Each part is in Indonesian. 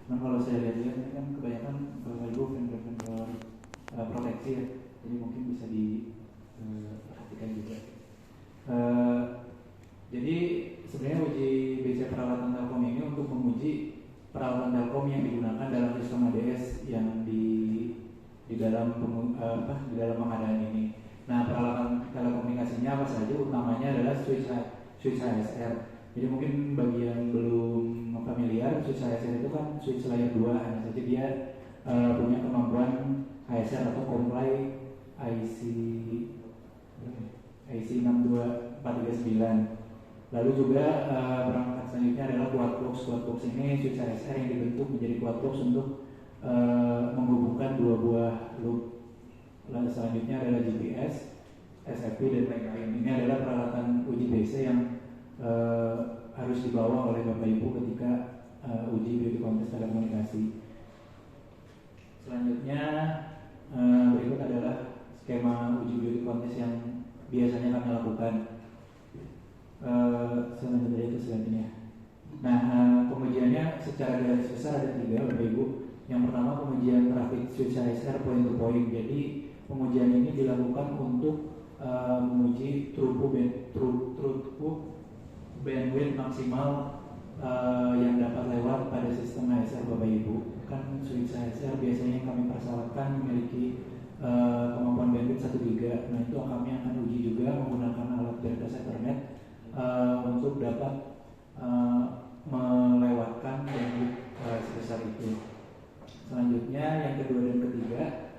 Cuman kalau saya lihat-lihat ini kan kebanyakan Bapak Ibu vendor-vendor proteksi ya, jadi mungkin bisa diperhatikan juga. Jadi sebenarnya uji BC peralatan Telkom ini untuk menguji peralatan Telkom yang digunakan dalam sistem ADS yang di dalam di dalam pengadaan ini. Nah, peralatan telekomunikasinya apa saja? Utamanya adalah switch HSR. Jadi mungkin bagi yang belum familiar, switch HSR itu kan switch layer 2, hanya saja dia punya kemampuan HSR atau comply IC 62439. Lalu juga perangkat selanjutnya adalah quad box. Quad box ini switch HSR yang dibentuk menjadi quad box untuk menghubungkan dua buah loop. Lalu selanjutnya adalah GPS, SFP dan lain-lain. Ini adalah peralatan uji BC yang harus dibawa oleh Bapak Ibu ketika uji beauty contest telekomunikasi. Selanjutnya berikut adalah skema uji beauty contest yang biasanya kami lakukan. Selanjutnya itu selanjutnya. Nah, pengujiannya secara garis besar ada 3 Bapak Ibu. Yang pertama pengujian traffic switch HSR point to point. Jadi pengujian ini dilakukan untuk menguji throughput bandwidth maksimal yang dapat lewat pada sistem HSR Bapak Ibu. Kan switch HSR biasanya kami persyaratkan memiliki kemampuan bandwidth 1 giga. Nah, itu kami akan uji juga menggunakan alat batas Ethernet untuk dapat melewatkan bandwidth sebesar itu. Selanjutnya yang kedua dan ketiga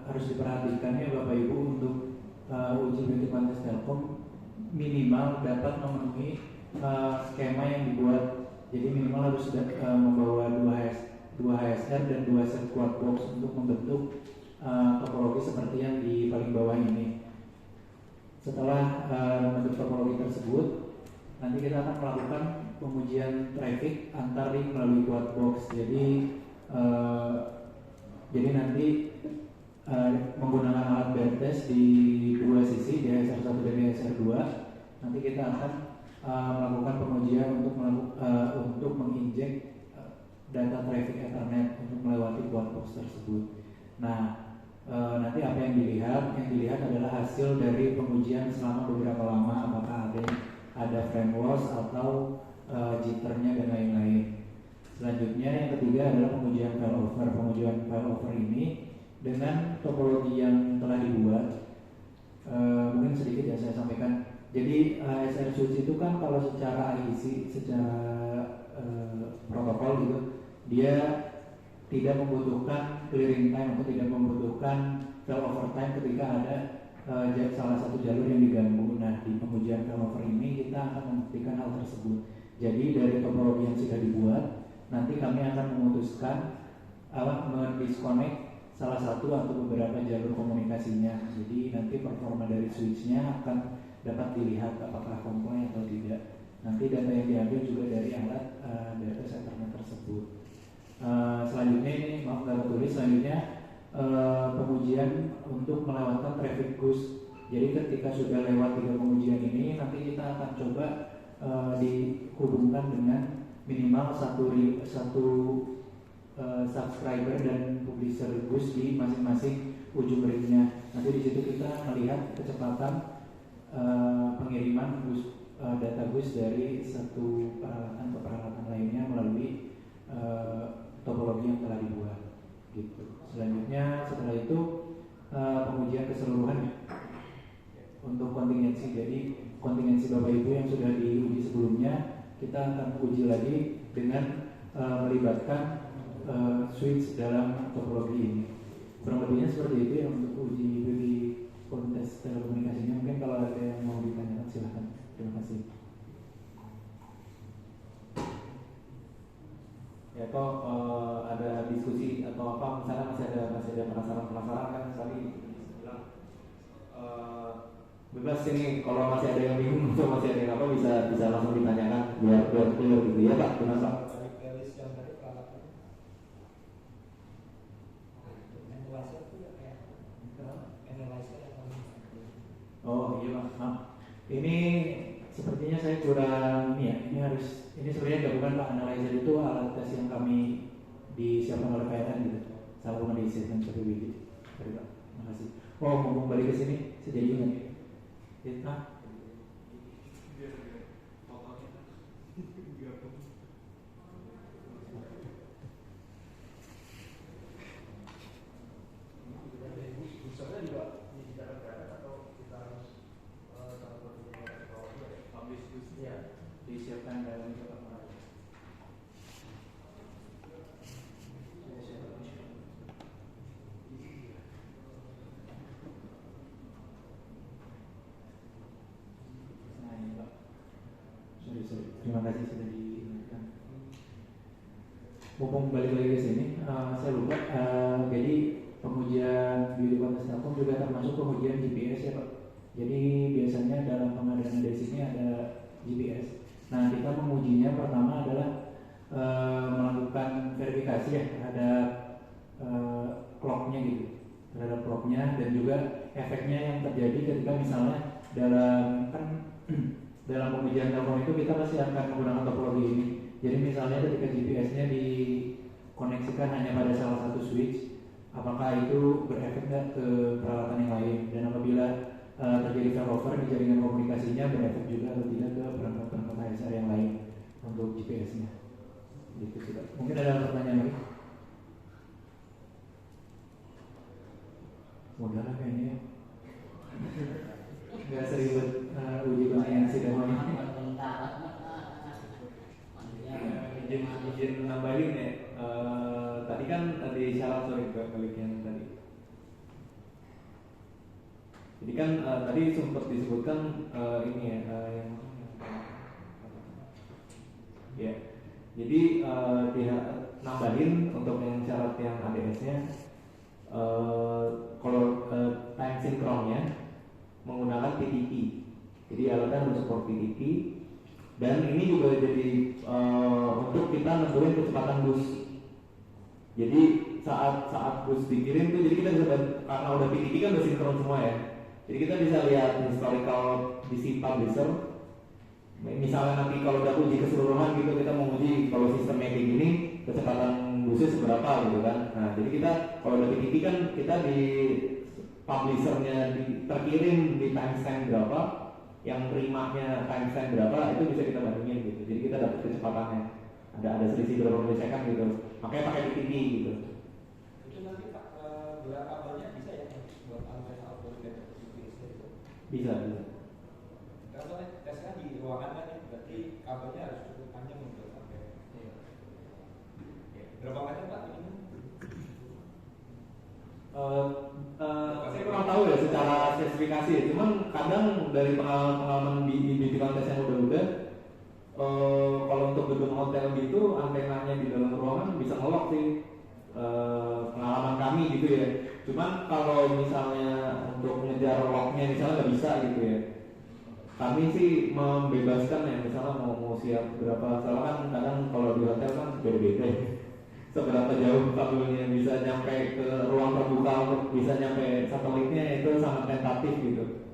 harus diperhatikan ya Bapak Ibu, untuk uji beauty contest Telkom minimal dapat memenuhi skema yang dibuat. Jadi minimal harus membawa 2 HSR dan 2 set quad box untuk membentuk topologi seperti yang di paling bawah ini. Setelah membentuk topologi tersebut, nanti kita akan melakukan pengujian traffic antar ring melalui quad box. Jadi nanti menggunakan alat BRTS di 2 sisi, di HSR 1 dan HSR 2, nanti kita akan melakukan pengujian untuk menginjek data traffic Ethernet untuk melewati quad box tersebut. Nah, nanti apa yang dilihat? Yang dilihat adalah hasil dari pengujian selama beberapa lama, apakah ada frame loss atau jitternya dan lain-lain. Selanjutnya yang ketiga adalah pengujian failover. Pengujian failover ini dengan topologi yang telah dibuat, mungkin sedikit ya saya sampaikan. Jadi HSR switch itu kan kalau secara IEC, secara protokol gitu, dia tidak membutuhkan clearing time atau tidak membutuhkan failover time ketika ada salah satu jalur yang diganggu. Nah, di pengujian failover ini kita akan membuktikan hal tersebut. Jadi dari topologi yang sudah dibuat, nanti kami akan memutuskan mendisconnect salah satu atau beberapa jalur komunikasinya. Jadi nanti performa dari switchnya akan dapat dilihat apakah comply atau tidak. Nanti data yang diambil juga dari alat data Ethernet tersebut. Selanjutnya ini maaf nggak tertulis. Selanjutnya pengujian untuk melewatkan traffic bus. Jadi ketika sudah lewat 3 pengujian ini, nanti kita akan coba dihubungkan dengan minimal satu subscriber dan publisher bus di masing-masing ujung ringnya. Nanti di situ kita melihat kecepatan pengiriman data bus dari satu peralatan ke peralatan lainnya melalui topologi yang telah dibuat. Gitu. Selanjutnya setelah itu pengujian keseluruhan untuk kontingensi. Jadi kontingensi Bapak Ibu yang sudah diuji sebelumnya, kita akan uji lagi dengan melibatkan switch dalam topologi ini. Kurang lebihnya seperti itu ya untuk uji beauty contest telekomunikasinya. Mungkin kalau ada yang mau ditanyakan silahkan. Terima kasih. Ya, atau ada diskusi atau apa, misalnya masih ada penasaran kan tadi bilang bebas ini, kalau masih ada yang bingung atau masih ada yang apa bisa langsung ditanyakan biar clear gitu ya Pak. Gimana Pak? Oh iya Pak, ini sepertinya saya kurang ini ya. Ini sebenarnya gabungan Pak Analyzer itu alat tes yang kami disiapkan oleh PLN gitu. Sama dengan di sistem CPWD. Terima Pak. Terima kasih. Oh, ngomong balik ke sini, saya jadi ingat. Ya, disiapkan dalam terima kasih sudah diingatkan. Mumpung balik lagi ke sini, saya lupa. Jadi pengujian beauty contest Telkom juga termasuk pengujian GPS ya Pak. Jadi biasanya dalam pengadaan dari sini ada GPS. Nah kita mengujinya pertama adalah melakukan verifikasi ya terhadap clocknya gitu, terhadap clocknya dan juga efeknya yang terjadi ketika misalnya dalam dalam pengujian Telkom itu kita pasti akan menggunakan topologi ini. Jadi misalnya ketika GPS-nya dikoneksikan hanya pada salah satu switch, apakah itu berefek nggak ke peralatan yang lain? Dan apabila terjadi failover di jaringan komunikasinya, berefek juga atau tidak ke perangkat-perangkat ASR yang lain untuk GPS-nya? Gitu sih Pak. Mungkin ada pertanyaan lagi? Mudah lah kayaknya. Nggak seribet uji kompetensi dan lain-lain. Izin nambahin ya. Tadi kan di syarat balik yang tadi. Jadi kan tadi sempat disebutkan ini ya yang ya. Jadi nambahin untuk yang syarat yang ADS-nya kalau time sinkronnya menggunakan PTP. Jadi alatnya mensupport PTP dan ini juga jadi untuk kita nentuin kecepatan bus. Jadi saat bus dikirim tuh jadi kita bisa karena udah PTP kan udah sinkron semua ya. Jadi kita bisa lihat historical DC publisher. Misalnya nanti kalau udah uji keseluruhan gitu kita mau uji kalau sistemnya kayak gini kecepatan busnya seberapa gitu kan. Nah jadi kita kalau udah PTP kan kita di publishernya terkirim di timestamp berapa, yang terimanya timestamp berapa itu bisa kita bandingin gitu. Jadi kita dapat kecepatannya. Ada selisih berapa milisekund gitu. Makanya pakai PTP gitu. Itu nanti gelar kabelnya bisa ya buat analisa output data itu? Bisa. Kalau tesnya di ruangan kan ya, berarti kabelnya harus cukup panjang untuk sampai. Berapa meter Pak ini? Saya kurang tahu ya secara spesifikasi, cuman kadang dari pengalaman di beauty contest yang udah kalau untuk gedung hotel gitu antenanya di dalam ruangan bisa ngelok sih, pengalaman kami gitu ya. Cuman kalau misalnya untuk ngejar locknya misalnya nggak bisa gitu ya. Kami sih membebaskan ya, misalnya mau siap berapa, soalnya kan kadang kalau di hotel kan beda-beda ya. Seberapa jauh kabelnya bisa nyampe ke ruang terbuka untuk bisa nyampe satelitnya itu sangat tentatif gitu.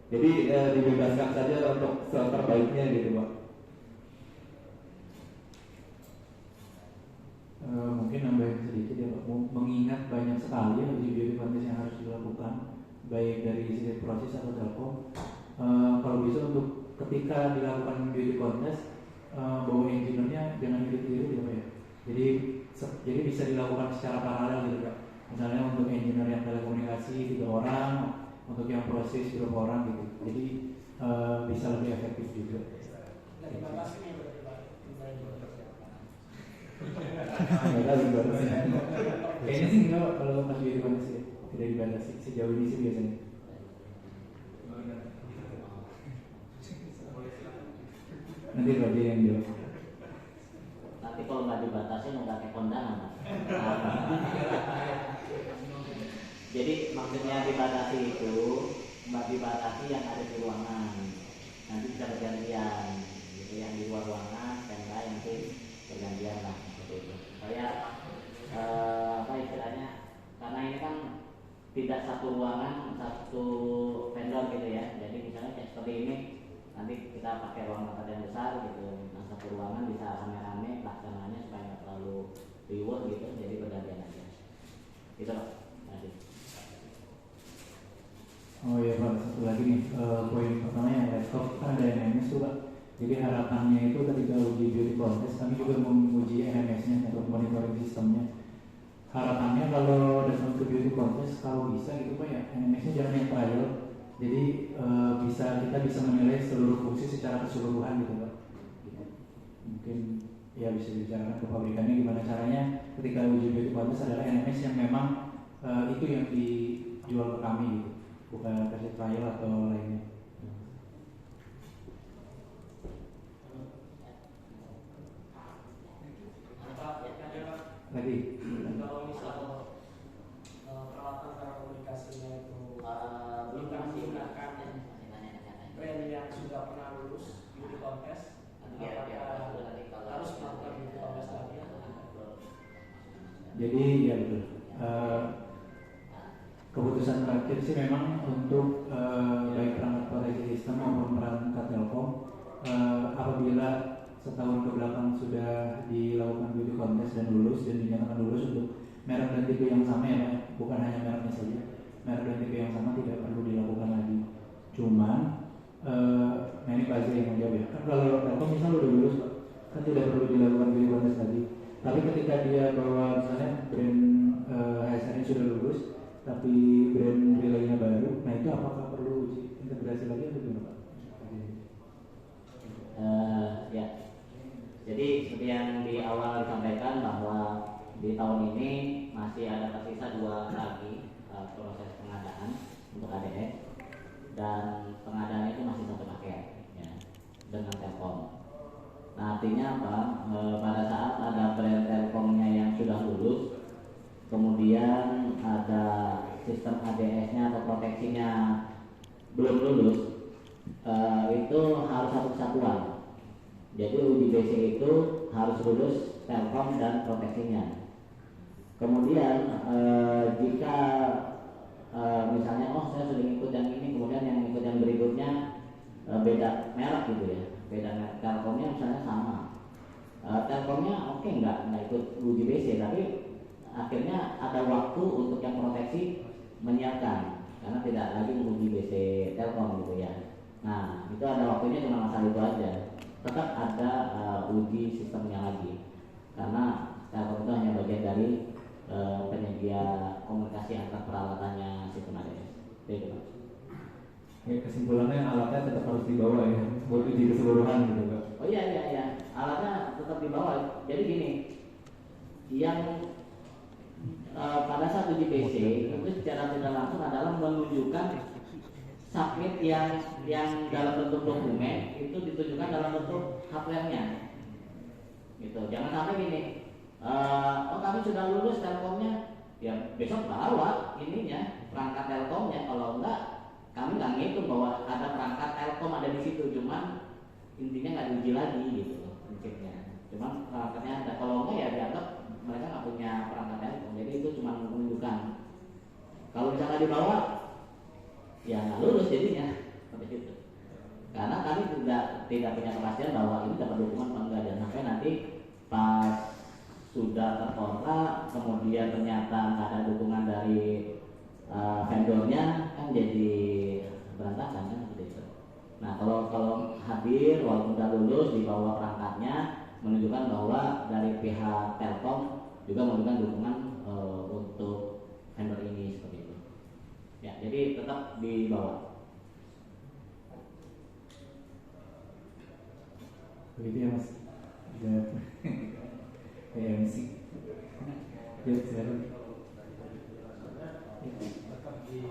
Jadi dibebaskan saja untuk terbaiknya gitu Pak. Mungkin nambahin sedikit ya Pak. Mengingat banyak sekali uji beauty contest yang harus dilakukan baik dari sisi proses atau Telkom. Kalau bisa untuk ketika dilakukan beauty contest bawa engineer-nya jangan irit-irit gitu Pak ya. Jadi bisa dilakukan secara paralel gitu Pak. Misalnya untuk engineer yang telekomunikasi 3 orang, untuk yang proses berapa orang gitu. Jadi bisa lebih efektif juga. Kayaknya sih enggak kalau masih beauty contest ya. Tidak dibatasi sejauh ini sih biasanya. Nanti bagi yang jawab. Nanti kalau nggak dibatasi nggak kayak kondangan Pak. Jadi maksudnya dibatasi itu nggak dibatasi yang ada di ruangan, nanti bisa bergantian gitu, yang di luar ruangan standby nanti bergantian lah seperti itu. Saya apa istilahnya, karena ini kan tidak satu ruangan satu vendor gitu ya, jadi misalnya seperti ini nanti kita pakai ruang rapat yang besar gitu. Nah, satu ruangan bisa rame-rame pelaksananya supaya nggak terlalu reward gitu, jadi bergantian aja. Gitu Pak. Nanti. Oh iya Pak, satu lagi nih, poin pertama yang laptop kan ada NMS tuh Pak. Jadi harapannya itu ketika uji beauty contest kami juga menguji NMS-nya atau monitoring sistemnya. Harapannya kalau datang ke beauty contest kalau bisa gitu Pak ya, NMS-nya jangan yang trial. Jadi kita bisa menilai seluruh fungsi secara keseluruhan gitu Pak. Gitu. Mungkin ya bisa dibicarakan ke pabrikannya gimana caranya ketika uji beauty contest adalah NMS yang memang itu yang dijual ke kami gitu, bukan versi trial atau lainnya. Lagi. Kalau misal peralatan telekomunikasinya itu kita menggunakan brand yang sudah pernah lulus beauty contest, apakah harus melakukan beauty contest lagi? Jadi ya betul. Keputusan terakhir sih memang untuk baik perangkat proteksi sistem maupun perangkat telkom apabila setahun ke belakang sudah dilakukan beauty contest dan lulus dan dinyatakan lulus untuk merek dan tipe yang sama ya Pak, bukan hanya mereknya saja, merek dan tipe yang sama tidak perlu dilakukan lagi. Cuman nah ini Pak Zee yang menjawab ya, kan kalau telkom misalnya udah lulus Pak, kan tidak perlu dilakukan beauty contest lagi. Tapi ketika dia bawa misalnya brand HSR ini sudah lulus tapi brand relaynya baru, nah itu apakah perlu uji integrasi lagi atau gimana Pak? Ya, jadi seperti yang di awal disampaikan bahwa di tahun ini masih ada tersisa 2 lagi proses pengadaan untuk ADS, dan pengadaan itu masih satu paket ya, dengan Telkom. Nah artinya apa? Pada saat ada brand Telkomnya yang sudah lulus, kemudian ada sistem ADS-nya atau proteksinya belum lulus, itu harus satu kesatuan. Jadi uji BC itu harus lulus Telkom dan proteksinya. Kemudian jika misalnya saya sudah ikut yang ini, kemudian yang ikut yang berikutnya beda merek gitu ya, beda merek. Telkomnya misalnya sama, Telkomnya oke nggak ikut uji BC, tapi akhirnya ada waktu untuk yang proteksi menyiapkan karena tidak lagi menguji BC Telkom gitu ya. Nah itu ada waktunya, cuma masalah itu aja. Tetap ada uji sistemnya lagi karena Telkom itu hanya bagian dari penyedia komunikasi antar peralatannya sistem ADS. Itu Pak. Ya, kesimpulannya alatnya tetap harus dibawa ya buat uji keseluruhan gitu Pak. Oh iya, alatnya tetap dibawa. Jadi gini, yang pada saat uji BC itu secara tidak langsung adalah menunjukkan submit yang dalam bentuk dokumen itu ditunjukkan dalam bentuk hardware-nya. Gitu. Jangan sampai gini, kami sudah lulus Telkomnya, ya besok bawa ininya perangkat Telkomnya. Kalau enggak, kami nggak ngitung bahwa ada perangkat Telkom ada di situ, cuman intinya nggak diuji lagi gitu prinsipnya. Cuman perangkatnya ada, kalau enggak ya dianggap mereka nggak punya perangkat Telkom. Jadi itu cuma menunjukkan. Kalau misalnya dibawa, ya nggak lulus jadinya seperti itu. Karena kami tidak punya kepastian bahwa ini dapat dokumen atau enggak, dan sampai nanti pas sudah terkontrak kemudian ternyata nggak ada dukungan dari vendornya, kan jadi berantakan kan seperti itu. Nah kalau hadir walaupun sudah lulus dibawa perangkatnya, menunjukkan bahwa dari pihak Telkom juga memberikan dukungan untuk vendor ini seperti itu. Ya, jadi tetap dibawa. Begitu ya Mas. Ya. MC. Ya, silakan. Tetap di